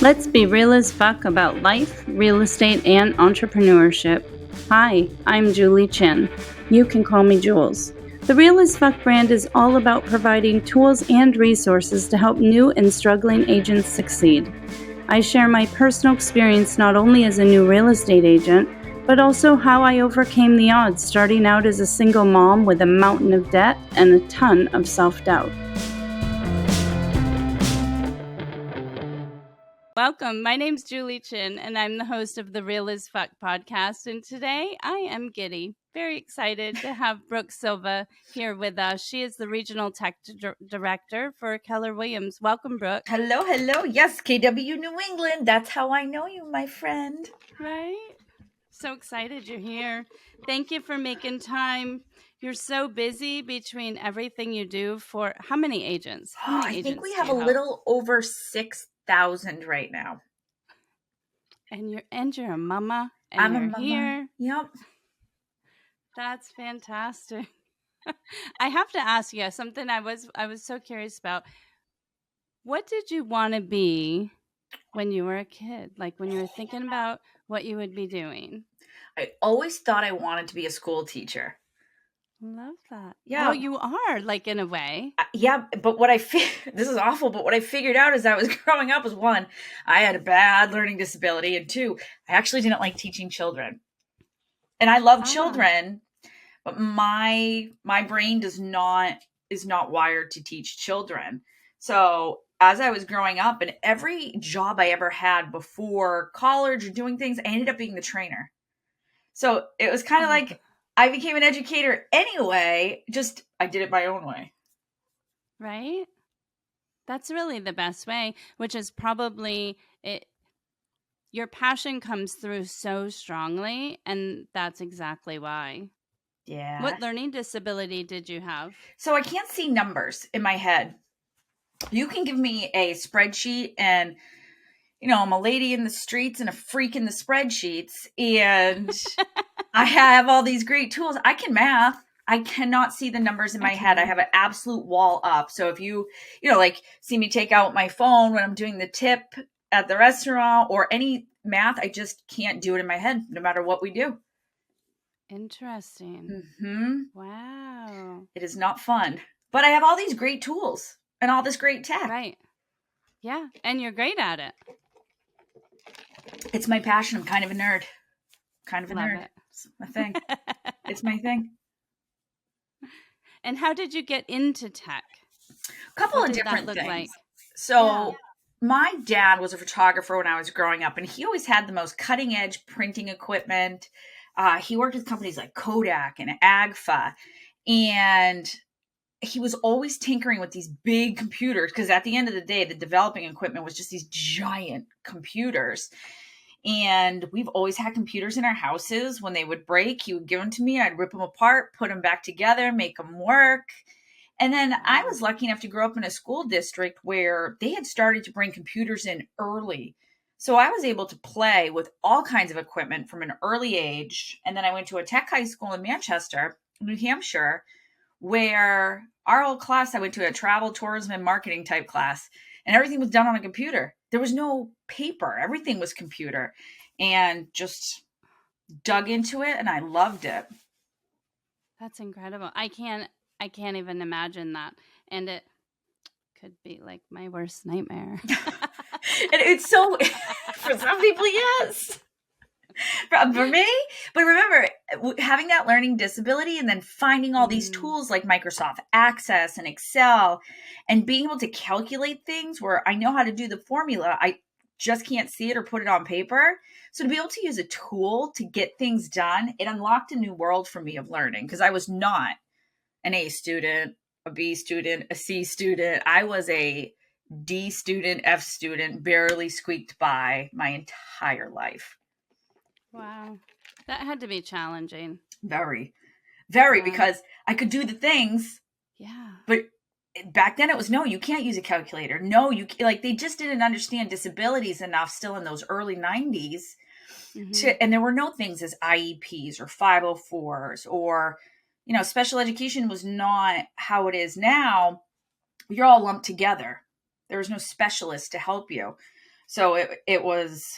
Let's be real as fuck about life, real estate, and entrepreneurship. Hi, I'm Julie Chin. You can call me Jules. The Real as Fuck brand is all about providing tools and resources to help new and struggling agents succeed. I share my personal experience not only as a new real estate agent, but also how I overcame the odds starting out as a single mom with a mountain of debt and a ton of self-doubt. Welcome. My name's Julie Chin, and I'm the host of the Real as Fuck podcast. And today I am giddy, very excited to have Brooke Silva here with us. She is the Regional Tech Director for Keller Williams. Welcome, Brooke. Hello, hello. Yes, KW New England. That's how I know you, my friend. Right? So excited you're here. Thank you for making time. You're so busy between everything you do for how many agents? I think we have a little over 6,000 right now. And you're a mama, and I'm you're a mama. here. Yep. That's fantastic. I have to ask you something I was so curious about. What did you want to be when you were a kid? Like when you were thinking about what you would be doing? I always thought I wanted to be a school teacher. Love that. Yeah. Well, you are, like, in a way. Yeah, but what this is awful, but what I figured out as I was growing up was, one, I had a bad learning disability, and two, I actually didn't like teaching children. And I love children, but my brain is not wired to teach children. So as I was growing up, and every job I ever had before college or doing things, I ended up being the trainer. So it was kind of like I became an educator anyway, just I did it my own way. Right? That's really the best way, which is probably it. Your passion comes through so strongly, and that's exactly why. Yeah. What learning disability did you have? So I can't see numbers in my head. You can give me a spreadsheet and, you know, I'm a lady in the streets and a freak in the spreadsheets, and I have all these great tools. I can math. I cannot see the numbers in my head. I have an absolute wall up. So if you like see me take out my phone when I'm doing the tip at the restaurant or any math, I just can't do it in my head no matter what we do. Interesting. Mm-hmm. Wow. It is not fun. But I have all these great tools and all this great tech. Right. Yeah. And you're great at it. It's my passion. I'm kind of a nerd. Love it. It's my thing. It's my thing. And how did you get into tech? A couple of different things. Like? So my dad was a photographer when I was growing up, and he always had the most cutting edge printing equipment. He worked with companies like Kodak and Agfa, and he was always tinkering with these big computers because at the end of the day, the developing equipment was just these giant computers. And we've always had computers in our houses. When they would break, he would give them to me. I'd rip them apart, put them back together, make them work. And then I was lucky enough to grow up in a school district where they had started to bring computers in early. So I was able to play with all kinds of equipment from an early age. And then I went to a tech high school in Manchester, New Hampshire, where our whole class, I went to a travel, tourism, and marketing type class, and everything was done on a computer. There was no paper. Everything was computer, and just dug into it, and I loved it. That's incredible. I can't even imagine that. And it could be like my worst nightmare. And it's so, for some people, yes. For me, but remember, having that learning disability and then finding all these tools like Microsoft Access and Excel and being able to calculate things where I know how to do the formula, I just can't see it or put it on paper. So to be able to use a tool to get things done, it unlocked a new world for me of learning, because I was not an A student, a B student, a C student. I was a D student, F student, barely squeaked by my entire life. Wow. That had to be challenging. Very, very, because I could do the things. Yeah. But back then it was, no, you can't use a calculator. No, they just didn't understand disabilities enough still in those early 90s. Mm-hmm. And there were no things as IEPs or 504s or, special education was not how it is now. You're all lumped together. There was no specialist to help you. So it was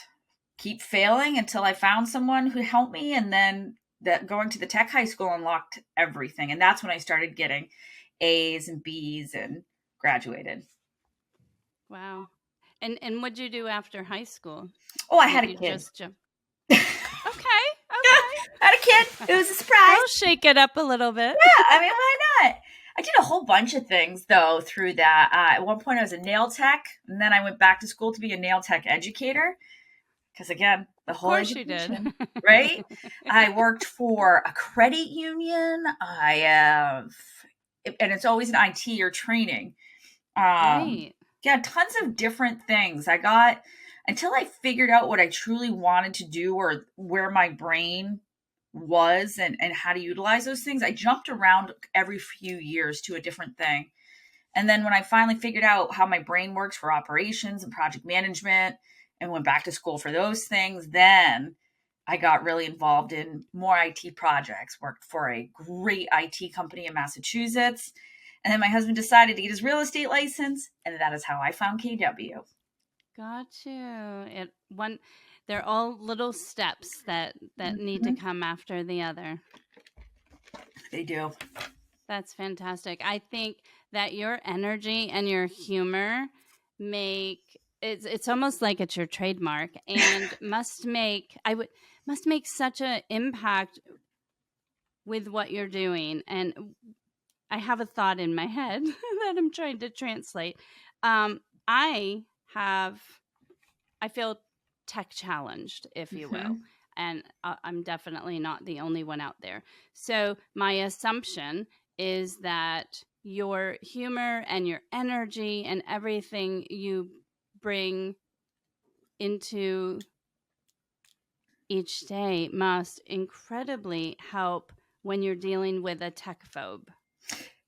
keep failing until I found someone who helped me. And then that going to the tech high school unlocked everything. And that's when I started getting A's and B's and graduated. Wow. And what'd you do after high school? Oh, I had a kid. Okay. I had a kid. It was a surprise. I'll shake it up a little bit. Yeah, I mean, why not? I did a whole bunch of things, though, through that. At one point, I was a nail tech, and then I went back to school to be a nail tech educator. Because, again, the whole education, you did. Right? I worked for a credit union. And it's always an IT or training. Right. Yeah, tons of different things. Until I figured out what I truly wanted to do or where my brain was and how to utilize those things, I jumped around every few years to a different thing. And then when I finally figured out how my brain works for operations and project management and went back to school for those things, then I got really involved in more IT projects, worked for a great IT company in Massachusetts. And then my husband decided to get his real estate license, and that is how I found KW. Got you. They're all little steps that need to come after the other. They do. That's fantastic. I think that your energy and your humor it's almost like it's your trademark and must make such an impact with what you're doing. And I have a thought in my head that I'm trying to translate. I feel tech challenged, if you will. And I'm definitely not the only one out there. So my assumption is that your humor and your energy and everything you bring into each day must incredibly help when you're dealing with a tech phobe.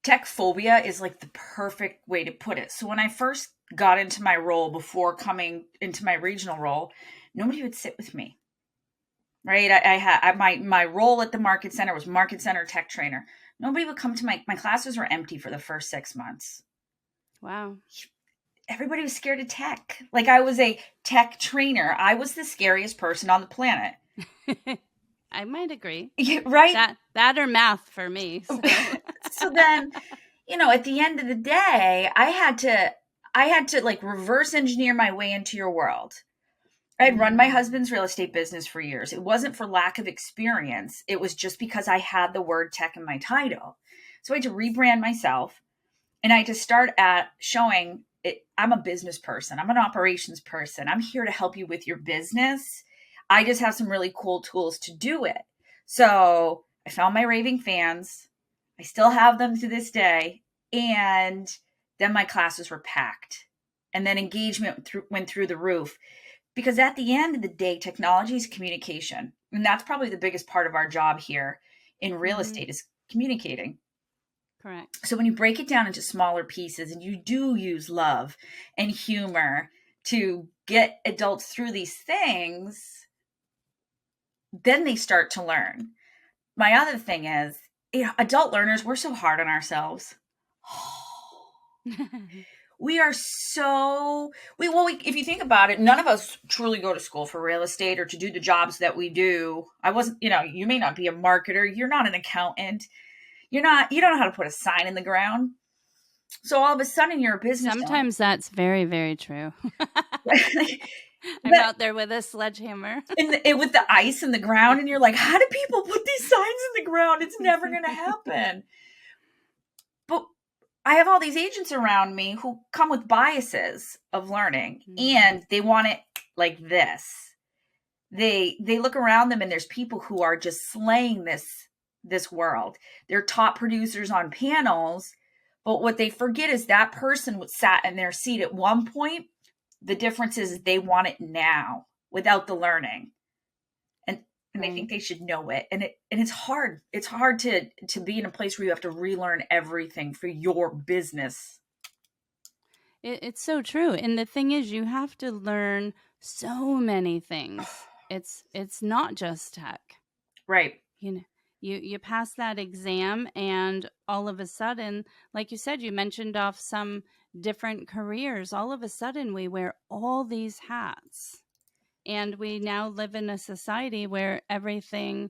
Tech phobia is like the perfect way to put it. So when I first got into my role before coming into my regional role, nobody would sit with me. Right? I had my role at the market center was market center tech trainer. Nobody would come to my classes were empty for the first 6 months. Wow. Everybody was scared of tech. Like I was a tech trainer. I was the scariest person on the planet. I might agree. Yeah, right? That or math for me. So, so then, at the end of the day, I had to like reverse engineer my way into your world. I'd run my husband's real estate business for years. It wasn't for lack of experience. It was just because I had the word tech in my title. So I had to rebrand myself, and I had to start at showing it. I'm a business person. I'm an operations person. I'm here to help you with your business. I just have some really cool tools to do it. So I found my raving fans. I still have them to this day. And then my classes were packed. And then engagement went through the roof. Because at the end of the day, technology is communication. And that's probably the biggest part of our job here in real estate is communicating. Correct. So when you break it down into smaller pieces and you do use love and humor to get adults through these things, then they start to learn. My other thing is, adult learners, we're so hard on ourselves. We are so, if you think about it, none of us truly go to school for real estate or to do the jobs that we do. You may not be a marketer. You're not an accountant. You don't know how to put a sign in the ground. So all of a sudden you're a business Sometimes owner. That's very, very true. I'm out there with a sledgehammer. With the ice in the ground, and you're like, how do people put these signs in the ground? It's never going to happen. But I have all these agents around me who come with biases of learning, and they want it like this. They look around them, and there's people who are just slaying this world. They're top producers on panels, but what they forget is that person sat in their seat at one point. The difference is they want it now without the learning. And I think they should know it. And it's hard. It's hard to be in a place where you have to relearn everything for your business. It's so true. And the thing is, you have to learn so many things. It's not just tech. Right. You pass that exam, and all of a sudden, like you said, you mentioned off some different careers. All of a sudden, we wear all these hats. And we now live in a society where everything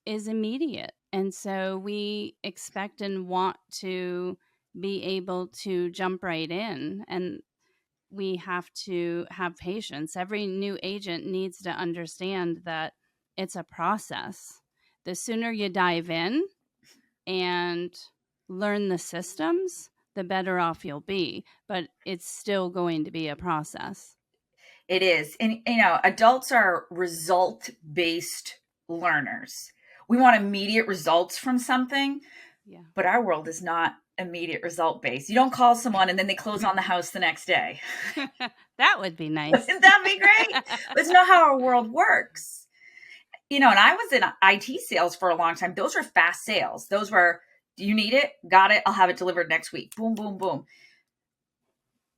is immediate. And so we expect and want to be able to jump right in. And we have to have patience. Every new agent needs to understand that it's a process. The sooner you dive in and learn the systems, the better off you'll be. But it's still going to be a process. It is. And, adults are result-based learners. We want immediate results from something, but our world is not immediate result-based. You don't call someone and then they close on the house the next day. That would be nice. Wouldn't that be great? That's not how our world works. And I was in IT sales for a long time. Those were fast sales. Those were, do you need it? Got it. I'll have it delivered next week. Boom, boom, boom.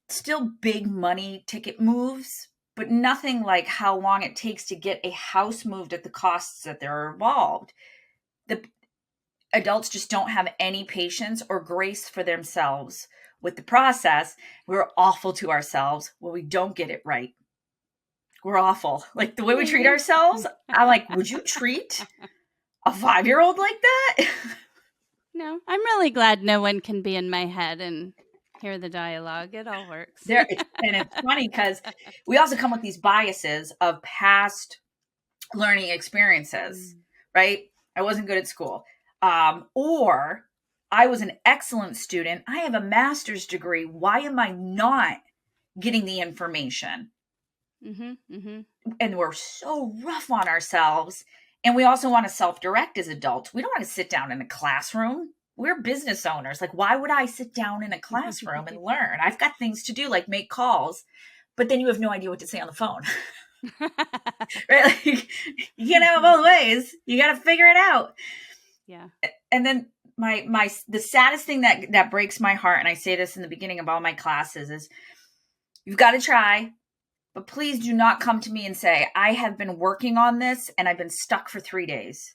Still big money ticket moves, but nothing like how long it takes to get a house moved at the costs that they're involved. The adults just don't have any patience or grace for themselves with the process. We're awful to ourselves when we don't get it right. We're awful. Like the way we treat ourselves, I'm like, would you treat a 5-year-old like that? No, I'm really glad no one can be in my head and hear the dialogue. It all works. And it's funny because we also come with these biases of past learning experiences, right? I wasn't good at school. Or I was an excellent student. I have a master's degree. Why am I not getting the information? And we're so rough on ourselves. And we also want to self-direct as adults. We don't want to sit down in a classroom. We're business owners. Like, why would I sit down in a classroom and learn? I've got things to do, like make calls, but then you have no idea what to say on the phone. Right? Like, you can't have it both ways. You got to figure it out. Yeah. And then the saddest thing that breaks my heart, and I say this in the beginning of all my classes, is you've got to try, but please do not come to me and say, I have been working on this and I've been stuck for 3 days.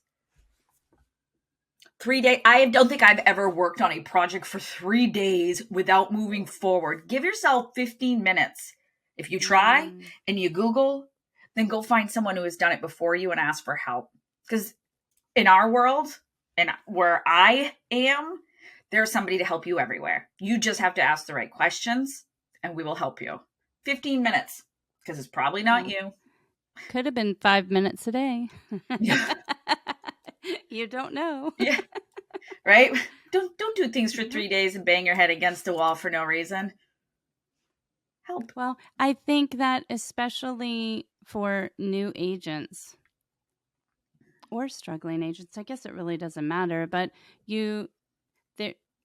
3 days. I don't think I've ever worked on a project for 3 days without moving forward. Give yourself 15 minutes. If you try and you Google, then go find someone who has done it before you and ask for help. Because in our world and where I am, there's somebody to help you everywhere. You just have to ask the right questions and we will help you. 15 minutes, because it's probably not you. Could have been 5 minutes a day. Yeah. You don't know. Yeah. Right? Don't do things for 3 days and bang your head against a wall for no reason. Help. Well, I think that especially for new agents or struggling agents, I guess it really doesn't matter, but you're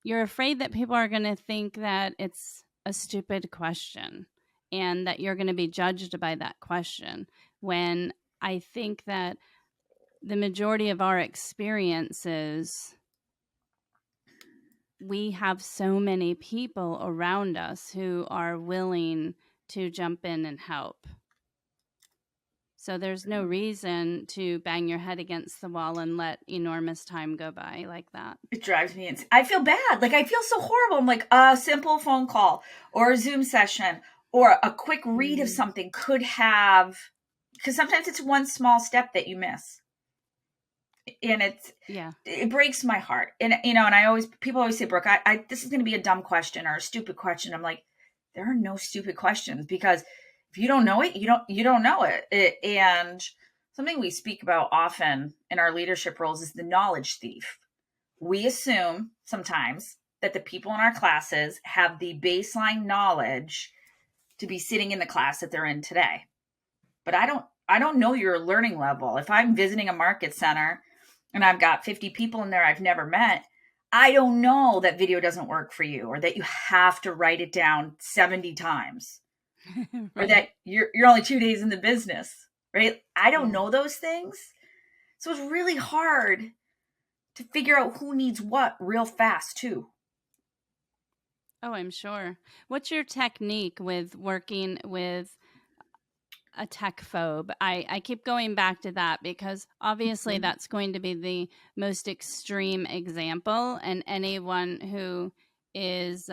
afraid that people are going to think that it's a stupid question and that you're going to be judged by that question, when I think that the majority of our experiences, we have so many people around us who are willing to jump in and help. So there's no reason to bang your head against the wall and let enormous time go by like that. It drives me insane. I feel bad. Like, I feel so horrible. I'm like, a simple phone call or a Zoom session or a quick read of something could have, because sometimes it's one small step that you miss. And it breaks my heart. And, and people always say, Brooke, this is going to be a dumb question or a stupid question. I'm like, there are no stupid questions, because if you don't know it, you don't know it. And something we speak about often in our leadership roles is the knowledge thief. We assume sometimes that the people in our classes have the baseline knowledge to be sitting in the class that they're in today. But I don't know your learning level. If I'm visiting a market center and I've got 50 people in there I've never met, I don't know that video doesn't work for you, or that you have to write it down 70 times. Right. Or that you're only 2 days in the business, right? I don't know those things. So it's really hard to figure out who needs what real fast too. Oh, I'm sure. What's your technique with working with a tech phobe. I keep going back to that because obviously that's going to be the most extreme example, and anyone who is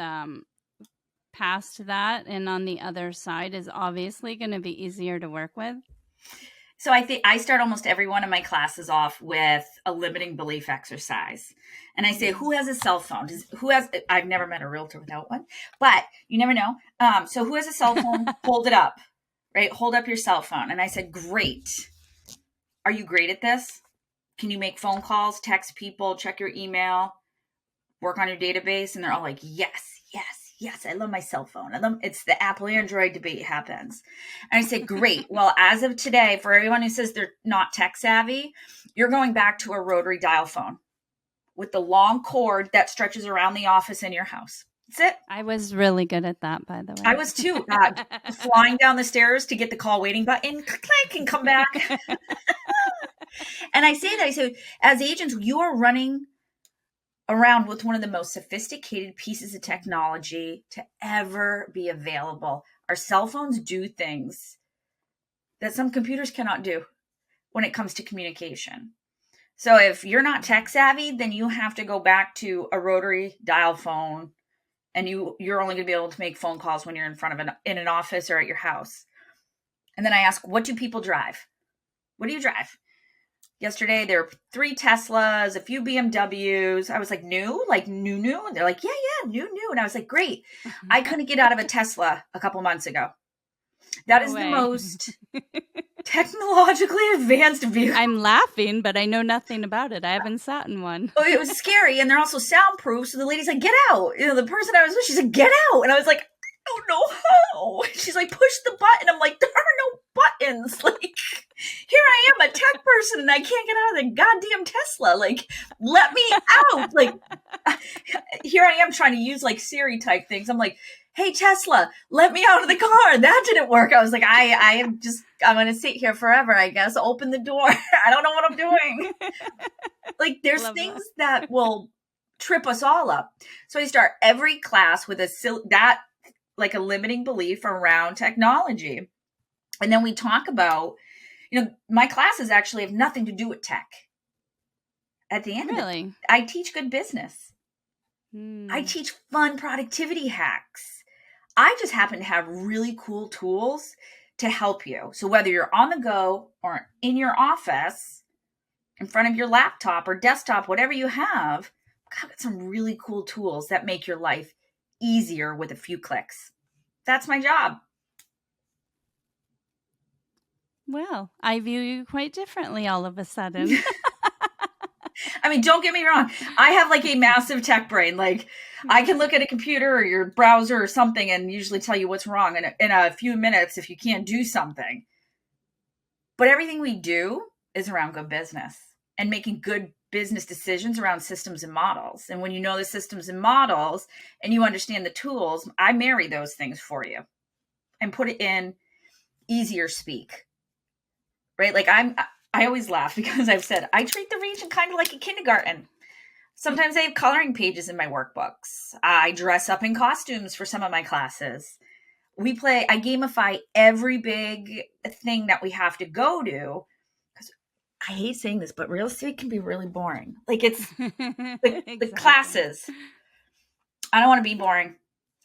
past that and on the other side is obviously going to be easier to work with. So I think I start almost every one of my classes off with a limiting belief exercise. And I say, who has a cell phone? I've never met a realtor without one, but you never know. So who has a cell phone? Hold it up, right? Hold up your cell phone. And I said, great. Are you great at this? Can you make phone calls, text people, check your email, work on your database? And they're all like, yes, yes. Yes, I love my cell phone. It's the Apple Android debate happens. And I say, great. Well, as of today, for everyone who says they're not tech savvy, you're going back to a rotary dial phone with the long cord that stretches around the office in your house. That's it. I was really good at that, by the way. I was too. Flying down the stairs to get the call waiting button, click, and come back. And I say, as agents, you are running around with one of the most sophisticated pieces of technology to ever be available. Our cell phones do things that some computers cannot do when it comes to communication. So if you're not tech savvy, then you have to go back to a rotary dial phone, and you're only going to be able to make phone calls when you're in front of in an office or at your house. And then I ask, what do people drive? What do you drive? Yesterday, there were 3 Teslas, a few BMWs. I was like, new? Like new? And they're like, yeah, new. And I was like, great. I couldn't get out of a Tesla a couple months ago. That is the most technologically advanced vehicle. I'm laughing, but I know nothing about it. I haven't sat in one. Oh, it was scary. And they're also soundproof. So the lady's like, get out. The person I was with, she said, get out. And I was like, I don't know how. She's like, push the button. I'm like, there are no buttons. Like, here I am, a tech person, and I can't get out of the goddamn Tesla. Like, let me out. Like, here I am trying to use like Siri type things. I'm like, hey, Tesla, let me out of the car. That didn't work. I was like, I'm going to sit here forever, I guess. Open the door. I don't know what I'm doing. Like, there's things that will trip us all up. So I start every class with like a limiting belief around technology. And then we talk about, my classes actually have nothing to do with tech. At the end of it, I teach good business. I teach fun productivity hacks. I just happen to have really cool tools to help you. So whether you're on the go or in your office, in front of your laptop or desktop, whatever you have, I've got some really cool tools that make your life easier with a few clicks. That's my job. Well, I view you quite differently all of a sudden. I mean, don't get me wrong. I have like a massive tech brain. Like, I can look at a computer or your browser or something and usually tell you what's wrong in a few minutes if you can't do something. But everything we do is around good business and making good business decisions around systems and models. And when you know the systems and models and you understand the tools, I marry those things for you and put it in easier speak, right? Like I always laugh because I've said, I treat the region kind of like a kindergarten. Sometimes I have coloring pages in my workbooks. I dress up in costumes for some of my classes. I gamify every big thing that we have to go to. I hate saying this, but real estate can be really boring. Like it's the classes. I don't want to be boring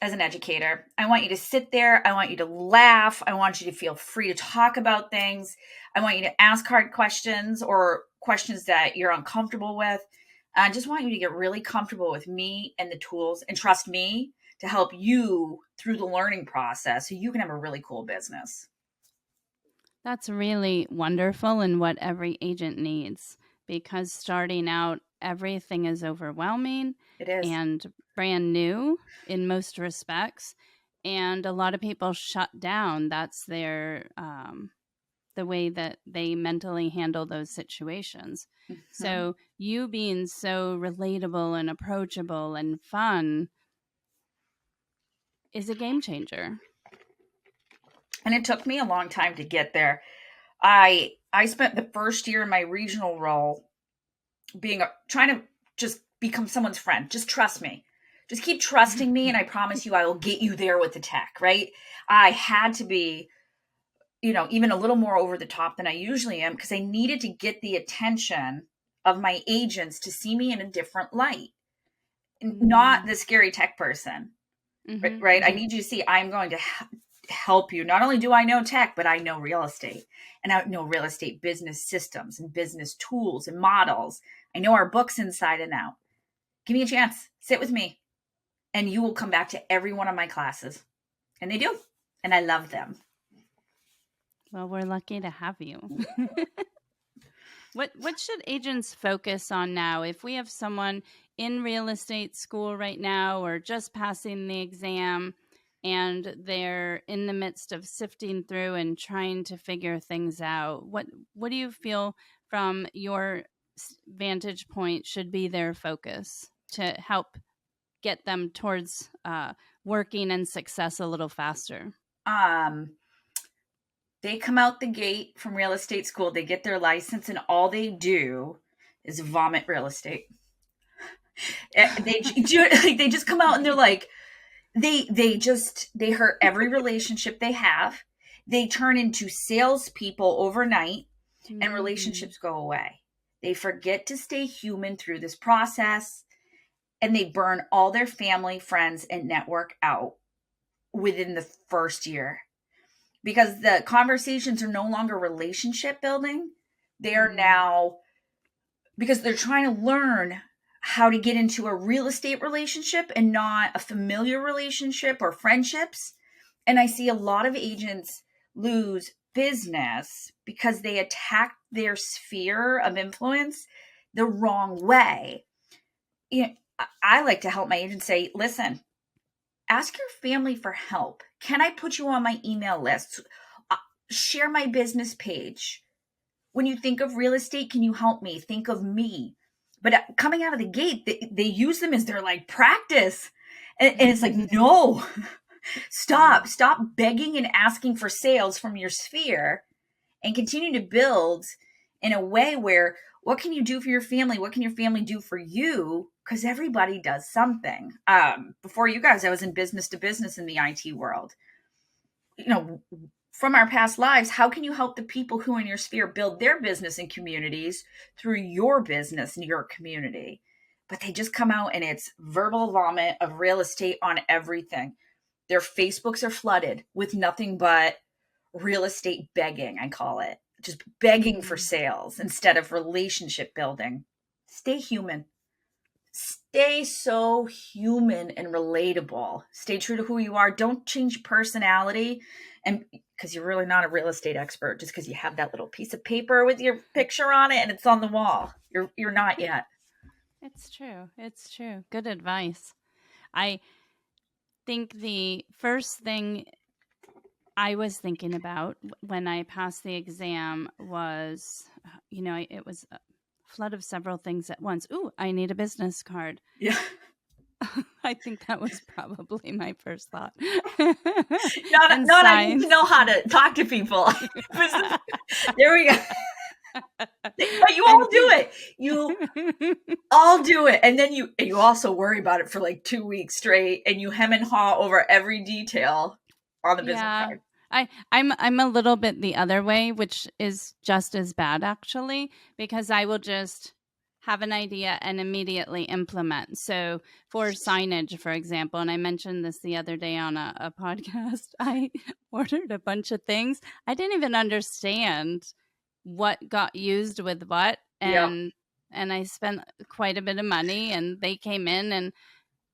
as an educator. I want you to sit there. I want you to laugh. I want you to feel free to talk about things. I want you to ask hard questions or questions that you're uncomfortable with. I just want you to get really comfortable with me and the tools and trust me to help you through the learning process so you can have a really cool business. That's really wonderful and what every agent needs, because starting out, everything is overwhelming. It is. And brand new in most respects. And a lot of people shut down. That's their the way that they mentally handle those situations. Mm-hmm. So you being so relatable and approachable and fun is a game changer. And it took me a long time to get there. I spent the first year in my regional role trying to just become someone's friend. Just trust me. Just keep trusting me, and I promise you I will get you there with the tech, right? I had to be even a little more over the top than I usually am, because I needed to get the attention of my agents to see me in a different light, not the scary tech person, right? I need you to see I'm going to help you. Not only do I know tech, but I know real estate, and I know real estate business systems and business tools and models. I know our books inside and out. Give me a chance. Sit with me, and you will come back to every one of my classes. And they do. And I love them. Well, we're lucky to have you. What should agents focus on now? If we have someone in real estate school right now or just passing the exam and they're in the midst of sifting through and trying to figure things out, what do you feel from your vantage point should be their focus to help get them towards working and success a little faster? They come out the gate from real estate school, they get their license, and all they do is vomit real estate. They just come out and they're like, they hurt every relationship they have. They turn into salespeople overnight, and relationships go away. They forget to stay human through this process, and they burn all their family, friends, and network out within the first year. Because the conversations are no longer relationship building. They are now, because they're trying to learn how to get into a real estate relationship and not a familiar relationship or friendships. And I see a lot of agents lose business because they attack their sphere of influence the wrong way. I like to help my agents say, listen, ask your family for help. Can I put you on my email list? Share my business page. When you think of real estate, can you help me? Think of me. But coming out of the gate, they use them as their like practice. And it's like, no, stop begging and asking for sales from your sphere, and continue to build in a way where, what can you do for your family? What can your family do for you? Because everybody does something. Before you guys, I was in business to business in the IT world. From our past lives, how can you help the people who in your sphere build their business and communities through your business and your community? But they just come out and it's verbal vomit of real estate on everything. Their Facebooks are flooded with nothing but real estate begging, I call it. Just begging for sales instead of relationship building. Stay human. Stay so human and relatable. Stay true to who you are. Don't change personality. And because you're really not a real estate expert, just because you have that little piece of paper with your picture on it and it's on the wall. You're not yet. It's true. It's true. Good advice. I think the first thing I was thinking about when I passed the exam was, it was a flood of several things at once. Ooh, I need a business card. Yeah. I think that was probably my first thought. not I need to know how to talk to people. There we go. But you all do it. You all do it. And then you also worry about it for like 2 weeks straight, and you hem and haw over every detail on the business card. I'm a little bit the other way, which is just as bad actually, because I will just have an idea and immediately implement. So for signage, for example, and I mentioned this the other day on a podcast, I ordered a bunch of things. I didn't even understand what got used with what. And I spent quite a bit of money, and they came in and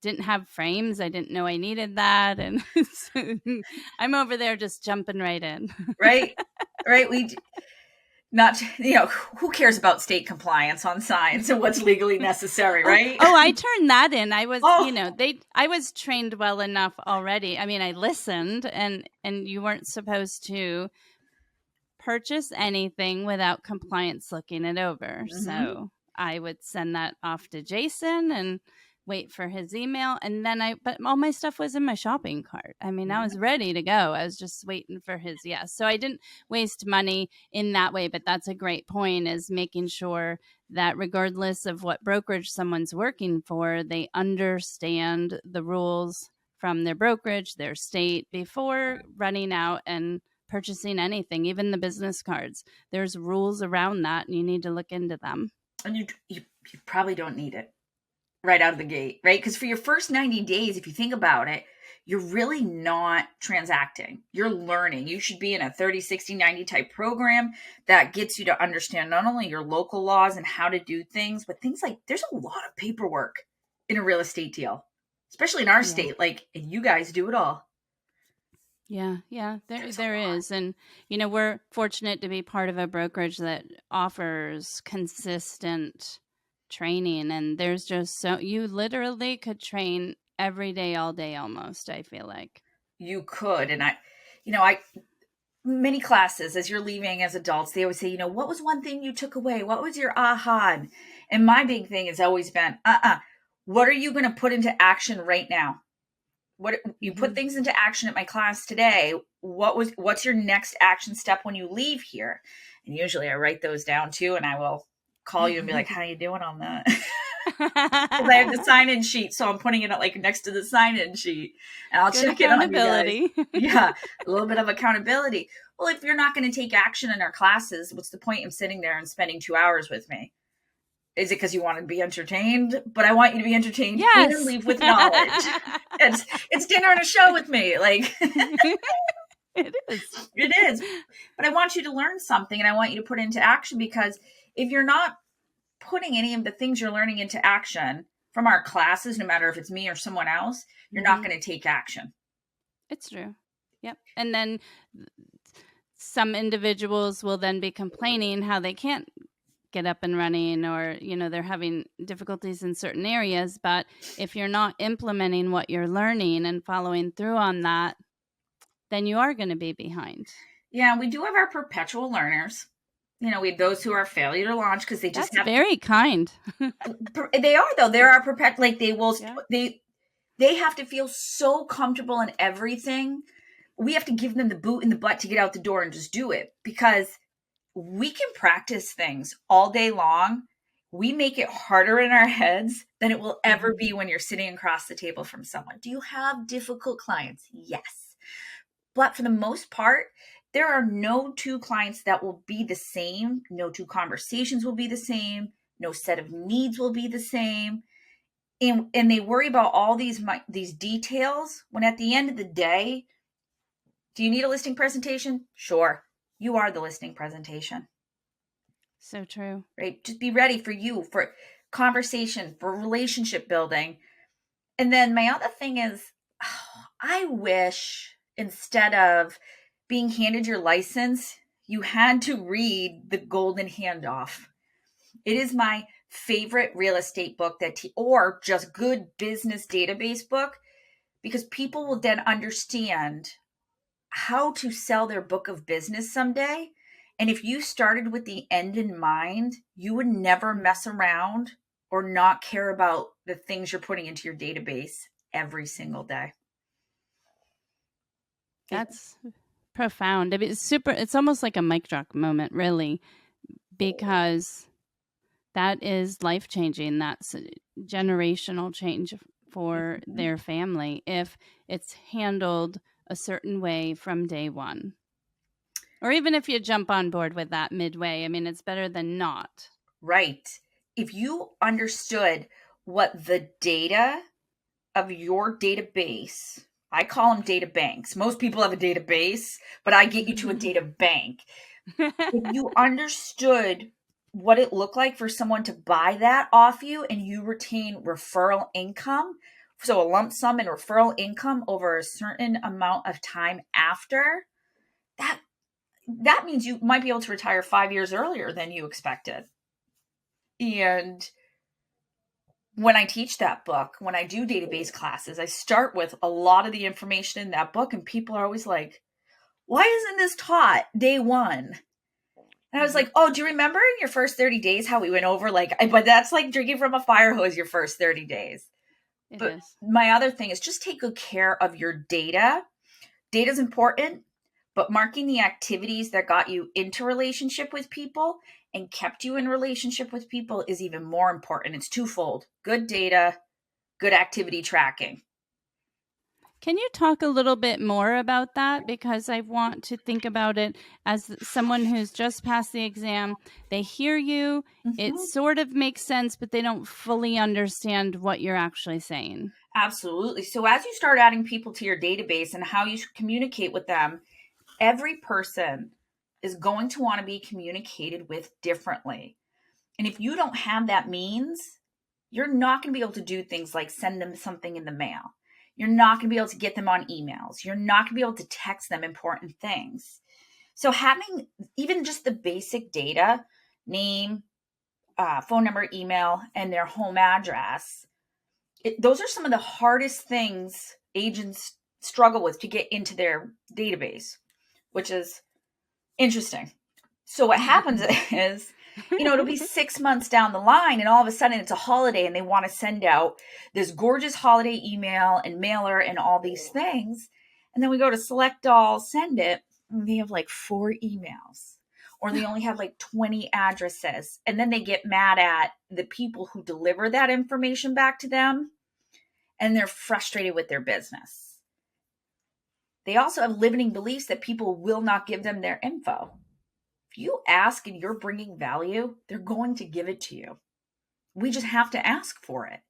didn't have frames. I didn't know I needed that. And so I'm over there just jumping right in. Right. Who cares about state compliance on signs and what's legally necessary, right? I turned that in. I was, I was trained well enough already. I mean, I listened, and you weren't supposed to purchase anything without compliance looking it over. Mm-hmm. So I would send that off to Jason and wait for his email. And then but all my stuff was in my shopping cart. I mean, I was ready to go. I was just waiting for his yes. So I didn't waste money in that way. But that's a great point, is making sure that regardless of what brokerage someone's working for, they understand the rules from their brokerage, their state, before running out and purchasing anything, even the business cards. There's rules around that, and you need to look into them. And you probably don't need it right out of the gate, right? Because for your first 90 days, if you think about it, you're really not transacting. You're learning. You should be in a 30, 60, 90 type program that gets you to understand not only your local laws and how to do things, but things like there's a lot of paperwork in a real estate deal, especially in our state. Like, and you guys do it all. Yeah, there is. And, we're fortunate to be part of a brokerage that offers consistent training. And there's just you literally could train every day, all day almost, I feel like. You could. And many classes as you're leaving as adults, they always say, what was one thing you took away? What was your aha? And my big thing has always been, what are you going to put into action right now? What you put things into action at my class today. What's your next action step when you leave here? And usually I write those down too, and I will call you and be like, how are you doing on that? Because I have the sign-in sheet, so I'm putting it like next to the sign-in sheet, and I'll check it on you guys. Yeah, a little bit of accountability. Well, if you're not going to take action in our classes, what's the point of sitting there and spending 2 hours with me? Is it because you want to be entertained? But I want you to be entertained and leave with knowledge. It's dinner and a show with me. Like it is. It is. But I want you to learn something, and I want you to put it into action, because if you're not putting any of the things you're learning into action from our classes, no matter if it's me or someone else, you're not going to take action. It's true. Yep. And then some individuals will then be complaining how they can't get up and running, or, they're having difficulties in certain areas. But if you're not implementing what you're learning and following through on that, then you are going to be behind. Yeah, we do have our perpetual learners. We have those who are failure to launch because they just That's very kind. They are, though. They are perpetual. Like they will, they have to feel so comfortable in everything. We have to give them the boot in the butt to get out the door and just do it, because we can practice things all day long. We make it harder in our heads than it will ever be when you're sitting across the table from someone. Do you have difficult clients? Yes. But for the most part, there are no two clients that will be the same. No two conversations will be the same. No set of needs will be the same. And they worry about all these details, when at the end of the day, do you need a listing presentation? Sure. You are the listing presentation. So true. Right? Just be ready for conversation, for relationship building. And then my other thing is, I wish instead of being handed your license, you had to read The Golden Handoff. It is my favorite real estate book or just good business database book, because people will then understand how to sell their book of business someday. And if you started with the end in mind, you would never mess around or not care about the things you're putting into your database every single day. That's profound. I mean, it's almost like a mic drop moment, really, because that is life-changing. That's a generational change for their family if it's handled a certain way from day one. Or even if you jump on board with that midway, I mean, it's better than not. Right. If you understood what the data of your database, I call them data banks. Most people have a database, but I get you to a data bank. If you understood what it looked like for someone to buy that off you, and you retain referral income, so a lump sum in referral income over a certain amount of time after, that means you might be able to retire 5 years earlier than you expected. And when I teach that book, when I do database classes, I start with a lot of the information in that book, and people are always like, why isn't this taught day one? And I was like, oh, do you remember in your first 30 days how we went over, but that's like drinking from a fire hose your first 30 days. But my other thing is just take good care of your data. Data's important, but marking the activities that got you into relationship with people and kept you in relationship with people is even more important. It's twofold. Good data, good activity tracking. Can you talk a little bit more about that? Because I want to think about it as someone who's just passed the exam. They hear you, it Mm-hmm. sort of makes sense, but they don't fully understand what you're actually saying. Absolutely. So as you start adding people to your database and how you communicate with them, every person is going to want to be communicated with differently. And if you don't have that means, you're not going to be able to do things like send them something in the mail. You're not going to be able to get them on emails. You're not going to be able to text them important things. So having even just the basic data, name, phone number, email, and their home address, those are some of the hardest things agents struggle with to get into their database, which is interesting. So what happens is, it'll be 6 months down the line, and all of a sudden it's a holiday, and they want to send out this gorgeous holiday email and mailer and all these things. And then we go to select all, send it, and they have like 4 emails, or they only have like 20 addresses. And then they get mad at the people who deliver that information back to them, and they're frustrated with their business. They also have limiting beliefs that people will not give them their info. If you ask and you're bringing value, they're going to give it to you. We just have to ask for it.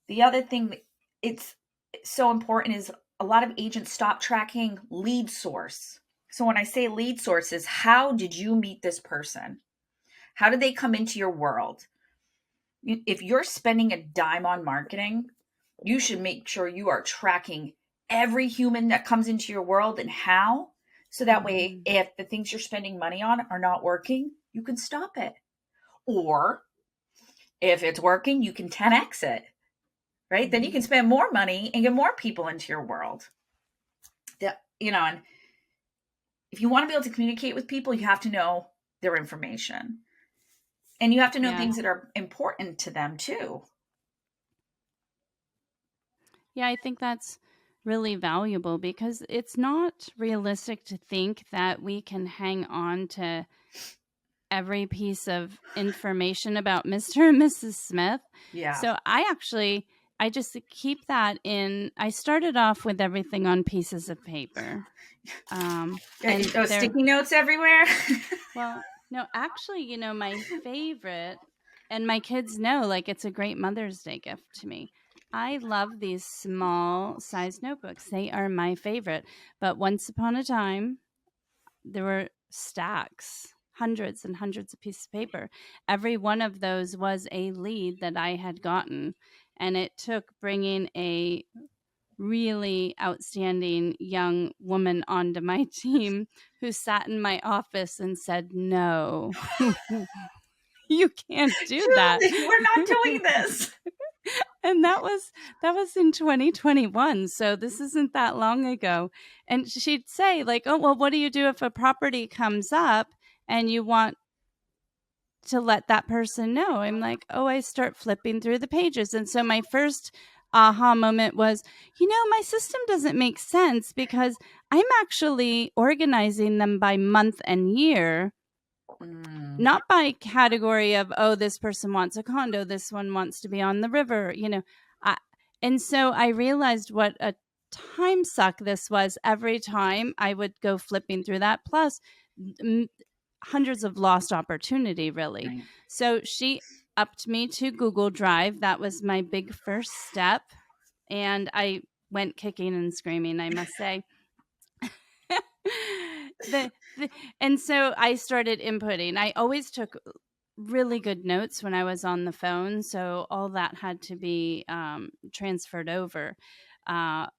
The other thing it's so important is a lot of agents stop tracking lead source. So when I say lead source is, how did you meet this person? How did they come into your world? If you're spending a dime on marketing, you should make sure you are tracking every human that comes into your world and how. So that way, if the things you're spending money on are not working, you can stop it. Or if it's working, you can 10x it, right? Then you can spend more money and get more people into your world. And if you want to be able to communicate with people, you have to know their information. And you have to know things that are important to them too. Yeah, I think that's really valuable because it's not realistic to think that we can hang on to every piece of information about Mr. and Mrs. Smith. Yeah. So I just keep that in. I started off with everything on pieces of paper. And sticky notes everywhere. Well, no, actually, my favorite, and my kids know, like, it's a great Mother's Day gift to me. I love these small size notebooks. They are my favorite. But once upon a time, there were stacks, hundreds and hundreds of pieces of paper. Every one of those was a lead that I had gotten. And it took bringing a really outstanding young woman onto my team who sat in my office and said, "No, you can't do that. We're not doing this." And that was in 2021, so this isn't that long ago. And she'd say, like, "Oh, well, what do you do if a property comes up and you want to let that person know?" I'm like, "Oh, I start flipping through the pages." And so my first aha moment was, my system doesn't make sense because I'm actually organizing them by month and year, not by category of, oh, this person wants a condo, this one wants to be on the river, and so I realized what a time suck this was every time I would go flipping through that, plus hundreds of lost opportunity, really. Right. So she upped me to Google Drive. That was my big first step, and I went kicking and screaming, I must say. And so I started inputting. I always took really good notes when I was on the phone, so all that had to be transferred over. And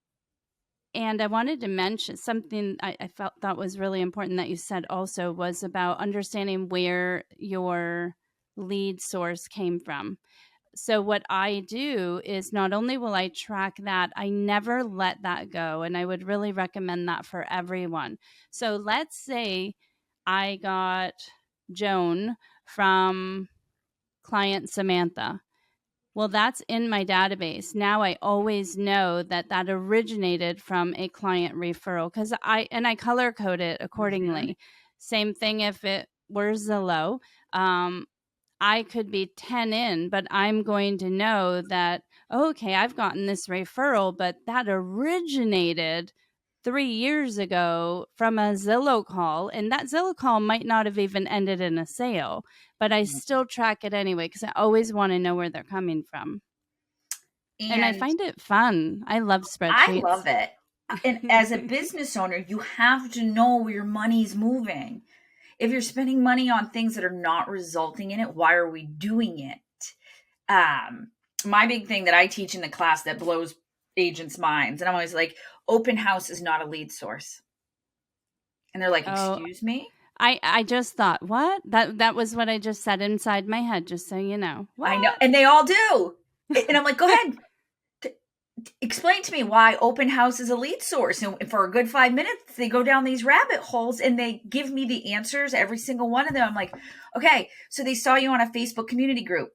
I wanted to mention something I thought was really important that you said also was about understanding where your lead source came from. So what I do is not only will I track that, I never let that go. And I would really recommend that for everyone. So let's say I got Joan from client Samantha. Well, that's in my database. Now I always know that that originated from a client referral because I color code it accordingly. Same thing if it were Zillow. I could be 10 in, but I'm going to know that, okay, I've gotten this referral, but that originated 3 years ago from a Zillow call. And that Zillow call might not have even ended in a sale, but I still track it anyway because I always want to know where they're coming from. And I find it fun. I love spreadsheets. I love it. And as a business owner, you have to know where your money's moving. If you're spending money on things that are not resulting in it, why are we doing it? My big thing that I teach in the class that blows agents' minds, and I'm always like, open house is not a lead source. And they're like, excuse me? I just thought, what? That was what I just said inside my head, just so you know. What? I know. And they all do. And I'm like, go ahead. Explain to me why open house is a lead source. And for a good 5 minutes, they go down these rabbit holes and they give me the answers, every single one of them. I'm like, okay, so they saw you on a Facebook community group.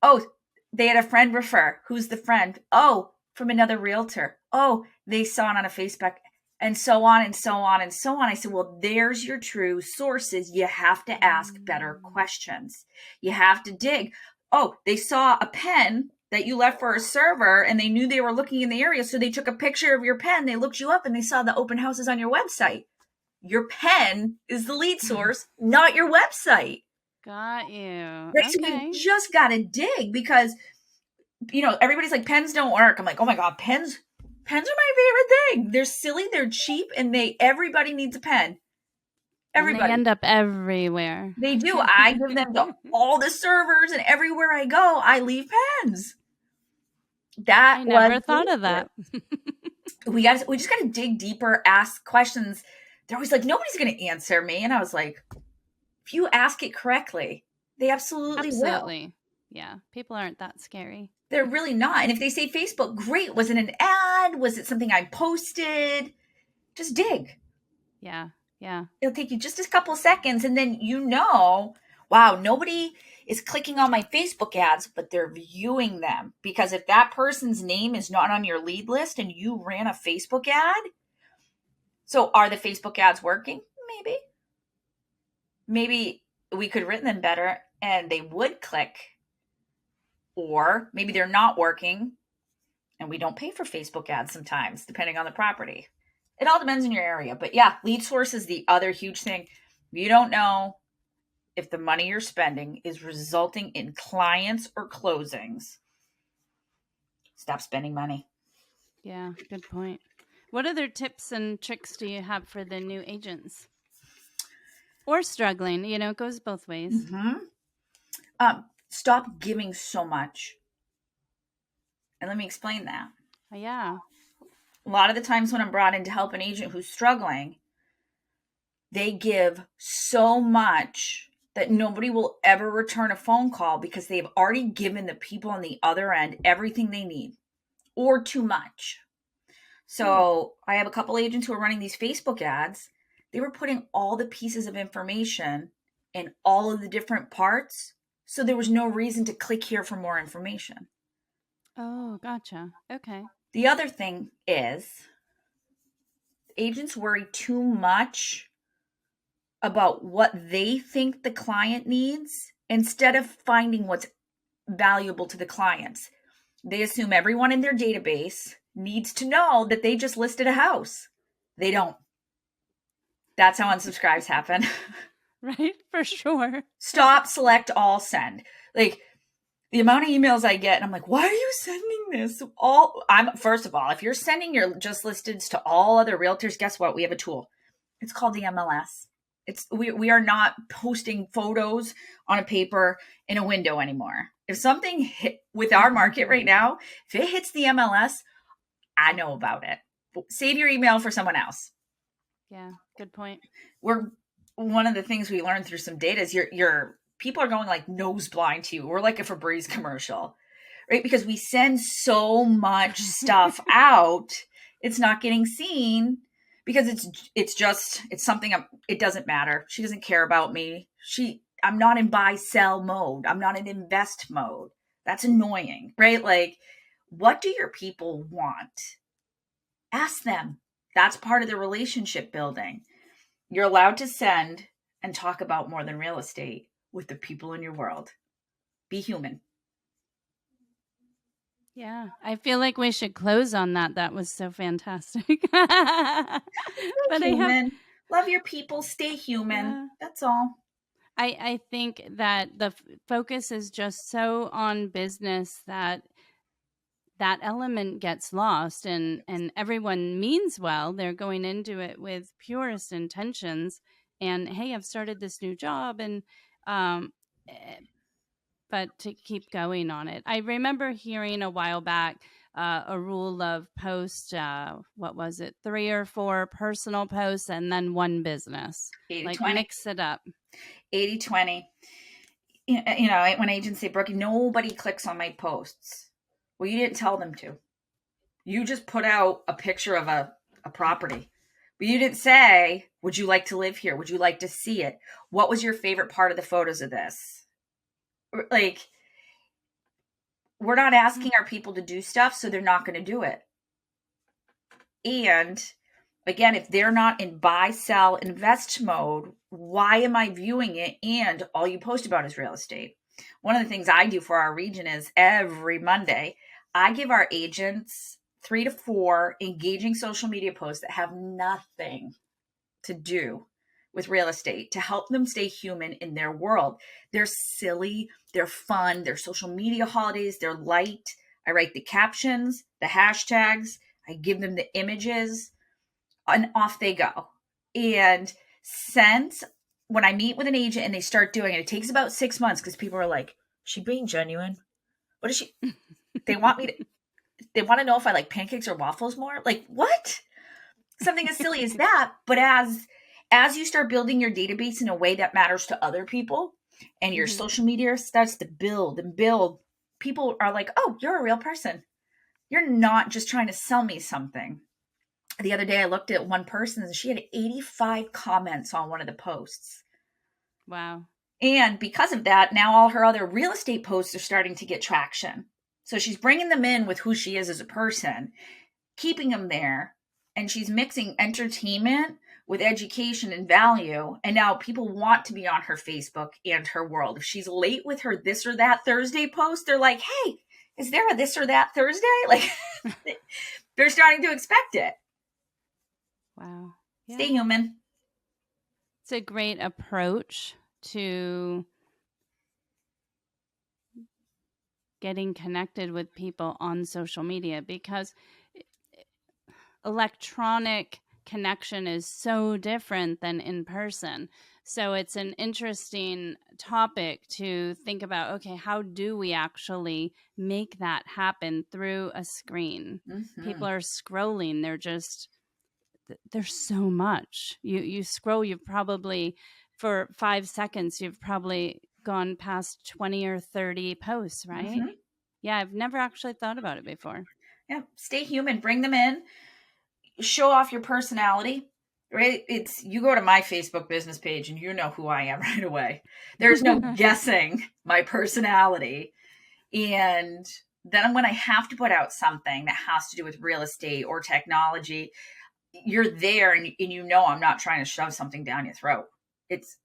Oh, they had a friend refer. Who's the friend? Oh, from another realtor. Oh, they saw it on a Facebook, and so on and so on and so on. I said, well, there's your true sources. You have to ask better questions. You have to dig. Oh, they saw a pen that you left for a server and they knew they were looking in the area. So they took a picture of your pen. They looked you up and they saw the open houses on your website. Your pen is the lead source, not your website. Got you. Right? Okay. So you just got to dig because, everybody's like, pens don't work. I'm like, oh my God, pens are my favorite thing. They're silly. They're cheap. And everybody needs a pen. Everybody. And they end up everywhere. They do. I give them to all the servers and everywhere I go, I leave pens. I never thought of that. We just got to dig deeper, ask questions. They're always like, nobody's going to answer me. And I was like, if you ask it correctly, they absolutely will. Yeah. People aren't that scary. They're really not. And if they say Facebook, great. Was it an ad? Was it something I posted? Just dig. Yeah. Yeah. It'll take you just a couple seconds. And then wow, nobody is clicking on my Facebook ads, but they're viewing them. Because if that person's name is not on your lead list and you ran a Facebook ad, so are the Facebook ads working? Maybe we could have written them better and they would click. Or maybe they're not working and we don't pay for Facebook ads sometimes, depending on the property. It all depends on your area. But yeah, lead source is the other huge thing. You don't know if the money you're spending is resulting in clients or closings. Stop spending money. Yeah, good point. What other tips and tricks do you have for the new agents? Or struggling, it goes both ways. Mm-hmm. Stop giving so much. And let me explain that. Yeah. A lot of the times when I'm brought in to help an agent who's struggling, they give so much that nobody will ever return a phone call because they've already given the people on the other end everything they need or too much. So I have a couple agents who are running these Facebook ads. They were putting all the pieces of information in all of the different parts. So there was no reason to click here for more information. Oh, gotcha. Okay. The other thing is agents worry too much about what they think the client needs instead of finding what's valuable to the clients. They assume everyone in their database needs to know that they just listed a house. They don't. That's how unsubscribes happen. Right, for sure. Stop, select, all, send. Like the amount of emails I get, and I'm like, why are you sending this? First of all, if you're sending your just listeds to all other realtors, guess what? We have a tool. It's called the MLS. We are not posting photos on a paper in a window anymore. If something hit with our market right now, if it hits the MLS, I know about it. Save your email for someone else. Yeah, good point. One of the things we learned through some data is your people are going like nose blind to you. We're like a Febreze commercial, right? Because we send so much stuff out, it's not getting seen because it's something. It doesn't matter. She doesn't care about me. I'm not in buy sell mode. I'm not in invest mode. That's annoying, right? Like, what do your people want? Ask them. That's part of the relationship building. You're allowed to send and talk about more than real estate with the people in your world. Be human. Yeah, I feel like we should close on that. That was so fantastic. But Stay human. Love your people. Stay human. Yeah. That's all. I think that the focus is just so on business that that element gets lost, and everyone means well. They're going into it with purest intentions, and hey, I've started this new job, and um eh, but to keep going on it. I remember hearing a while back a rule of post, what was it, 3 or 4 personal posts and then one business. 80 Like 20. mix it up. 80 20. You know, when agents say, Brooke, nobody clicks on my posts. Well, you didn't tell them to. You just put out a picture of a property. But you didn't say, would you like to live here? Would you like to see it? What was your favorite part of the photos of this? Like, we're not asking our people to do stuff, so they're not going to do it. And again, if they're not in buy, sell, invest mode, why am I viewing it? And all you post about is real estate. One of the things I do for our region is every Monday, I give our agents 3 to 4 engaging social media posts that have nothing to do with real estate to help them stay human in their world. They're silly, they're fun, they're social media holidays, they're light. I write the captions, the hashtags, I give them the images, and off they go. And since when I meet with an agent and they start doing it, it takes about 6 months because people are like, she being genuine? What is she? They want to know if I like pancakes or waffles more? Like, what? Something as silly as that. But as you start building your database in a way that matters to other people and your social media starts to build and build, people are like, oh, you're a real person. You're not just trying to sell me something. The other day I looked at one person and she had 85 comments on one of the posts. Wow. And because of that, now all her other real estate posts are starting to get traction. So she's bringing them in with who she is as a person, keeping them there, and she's mixing entertainment with education and value. And now people want to be on her Facebook and her world. If she's late with her this or that Thursday post, they're like, hey, is there a this or that Thursday? Like, they're starting to expect it. Wow. Yeah. Stay human. It's a great approach to getting connected with people on social media, because electronic connection is so different than in person. So it's an interesting topic to think about. Okay, how do we actually make that happen through a screen? People are scrolling. There's so much. You scroll, you've probably, for 5 seconds, you've probably gone past 20 or 30 posts, right? Yeah, I've never actually thought about it before. Yeah, stay human. Bring them in. Show off your personality, right? You go to my Facebook business page and you know who I am right away. There's no guessing my personality. And then when I have to put out something that has to do with real estate or technology, you're there and you know I'm not trying to shove something down your throat. It's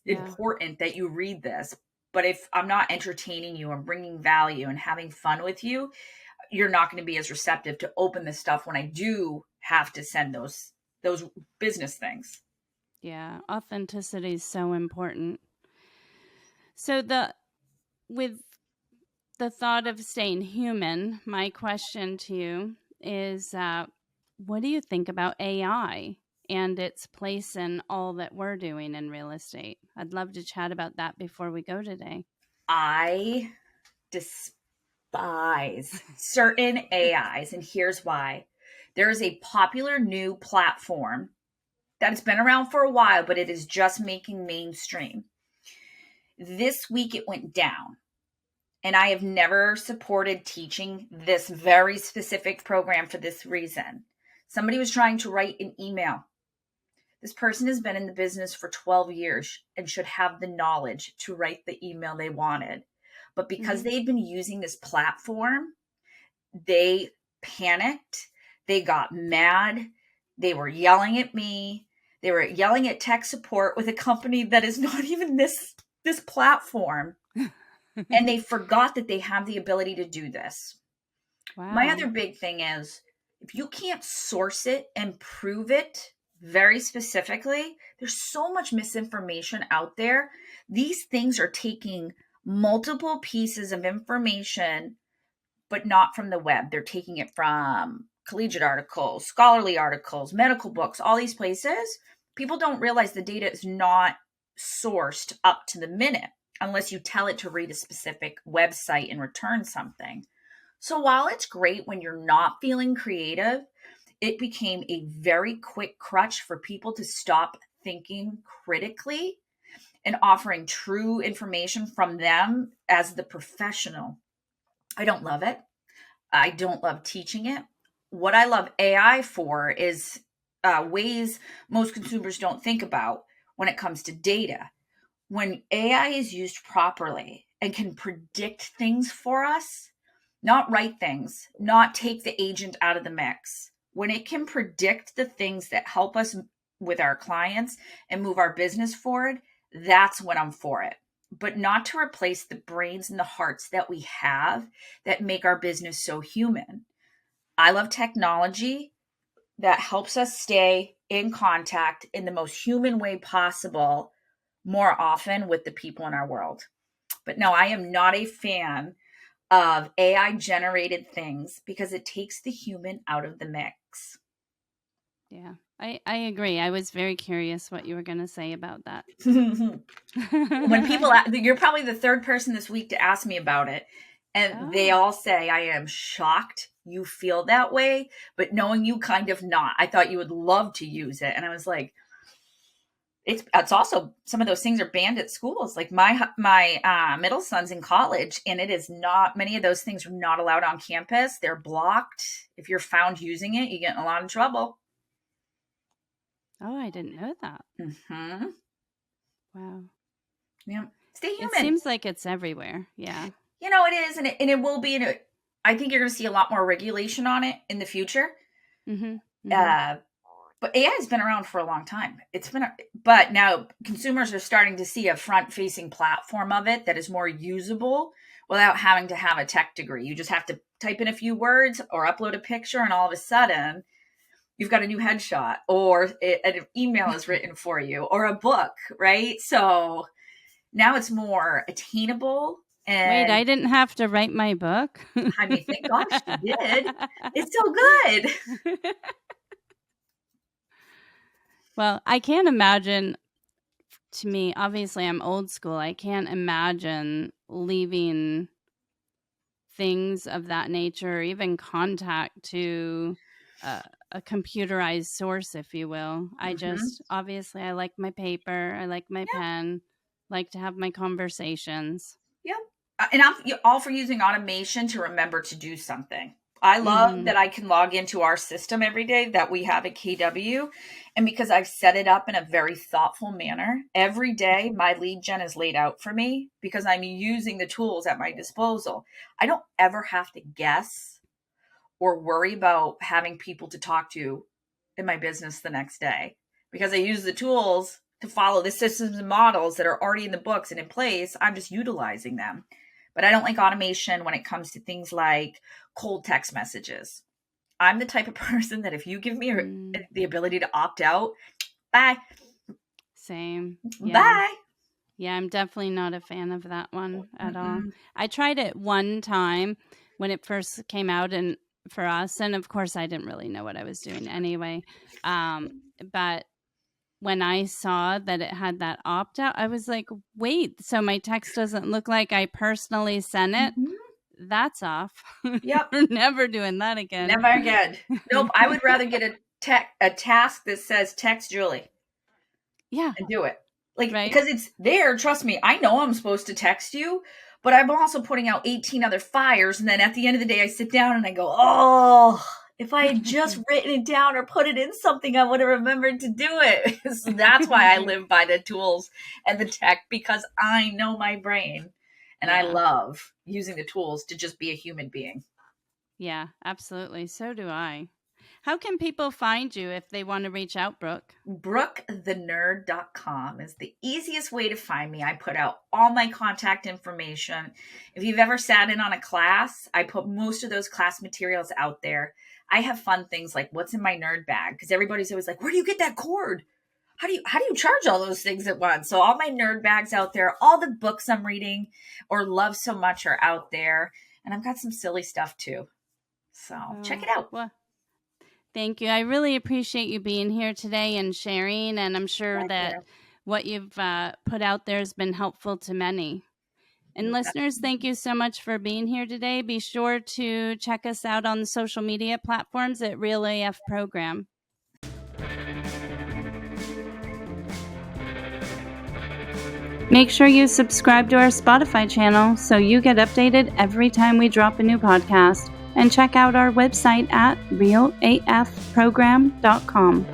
important that you read this. But if I'm not entertaining you and bringing value and having fun with you, you're not going to be as receptive to open this stuff when I do have to send those business things. Yeah, authenticity is so important. So with the thought of staying human, my question to you is, what do you think about AI and its place in all that we're doing in real estate? I'd love to chat about that before we go today. I despise certain AIs, and here's why. There is a popular new platform that has been around for a while, but it is just making mainstream. This week it went down, and I have never supported teaching this very specific program for this reason. Somebody was trying to write an email. This person has been in the business for 12 years and should have the knowledge to write the email they wanted. But because they'd been using this platform, they panicked. They got mad. They were yelling at me. They were yelling at tech support with a company that is not even this platform. And they forgot that they have the ability to do this. My Wow. other big thing is if you can't source it and prove it very specifically, there's so much misinformation out there. These things are taking multiple pieces of information, but not from the web. They're taking it from collegiate articles, scholarly articles, medical books, all these places. People don't realize the data is not sourced up to the minute unless you tell it to read a specific website and return something. So while it's great when you're not feeling creative, it became a very quick crutch for people to stop thinking critically and offering true information from them as the professional. I don't love it. I don't love teaching it. What I love AI for is ways most consumers don't think about when it comes to data. When AI is used properly and can predict things for us, not write things, not take the agent out of the mix, when it can predict the things that help us with our clients and move our business forward, that's when I'm for it. But not to replace the brains and the hearts that we have that make our business so human. I love technology that helps us stay in contact in the most human way possible more often with the people in our world. But no, I am not a fan of AI generated things because it takes the human out of the mix. Yeah. I agree. I was very curious what you were going to say about that. When people, you're probably the third person this week to ask me about it. And they Oh, all say, I am shocked you feel that way, but knowing you kind of not. I thought you would love to use it. And I was like, it's also some of those things are banned at schools. Like my middle son's in college, and it is not many of those things are not allowed on campus. They're blocked. If you're found using it, you get in a lot of trouble. oh, I didn't know that. Mm-hmm. Wow. Yeah, stay It human. seems like it's everywhere. Yeah. You know it is, and it will be. I think you're going to see a lot more regulation on it in the future. Mhm. Mhm. Uh, But AI has been around for a long time. But now consumers are starting to see a front facing platform of it that is more usable without having to have a tech degree. You just have to type in a few words or upload a picture, and all of a sudden, you've got a new headshot, or an email is written for you, or a book, right? So now it's more attainable. Wait, I And didn't have to write my book? I mean, thank gosh you did. It's so good. Well, I can't imagine, to me, obviously I'm old school. I can't imagine leaving things of that nature, or even contact to a, a computerized source, if you will. I Mm-hmm. just, obviously, I like my paper, I like my Yeah. pen, like to have my conversations. Yep. And I'm all for using automation to remember to do something. I love Mm-hmm. that I can log into our system every day that we have at KW. And because I've set it up in a very thoughtful manner, every day my lead gen is laid out for me because I'm using the tools at my disposal. I don't ever have to guess or worry about having people to talk to in my business the next day because I use the tools to follow the systems and models that are already in the books and in place. I'm just utilizing them. But I don't like automation when it comes to things like cold text messages. I'm the type of person that if you give me Mm, the ability to opt out, bye, same. Yeah. bye. Yeah, I'm definitely not a fan of that one at all. Mm-mm. I tried it one time when it first came out and for us, and of course I didn't really know what I was doing anyway. Um, but when I saw that it had that opt out, I was like, "Wait, so my text doesn't look like I personally sent it? Mm-hmm. That's off. Yep. We're never doing that again." Never again. Nope. I would rather get a task that says text Julie Yeah, and do it. Like, right. because it's there, trust me, I know I'm supposed to text you, but I'm also putting out 18 other fires. And then at the end of the day, I sit down and I go, oh, if I had just written it down or put it in something, I would have remembered to do it. So that's why I live by the tools and the tech because I know my brain and I Yeah. love using the tools to just be a human being. Yeah, absolutely. So do I. How can people find you if they want to reach out, Brooke? BrookeTheNerd.com is the easiest way to find me. I put out all my contact information. If you've ever sat in on a class, I put most of those class materials out there. I have fun things like what's in my nerd bag, because everybody's always like, where do you get that cord? How do you charge all those things at once? So all my nerd bags out there, all the books I'm reading or love so much are out there. And I've got some silly stuff too. So check it out. Well, thank you. I really appreciate you being here today and sharing. And I'm sure that what you've put out there has been helpful to many. And listeners, thank you so much for being here today. Be sure to check us out on the social media platforms at Real AF Program. Make sure you subscribe to our Spotify channel so you get updated every time we drop a new podcast. And check out our website at realafprogram.com.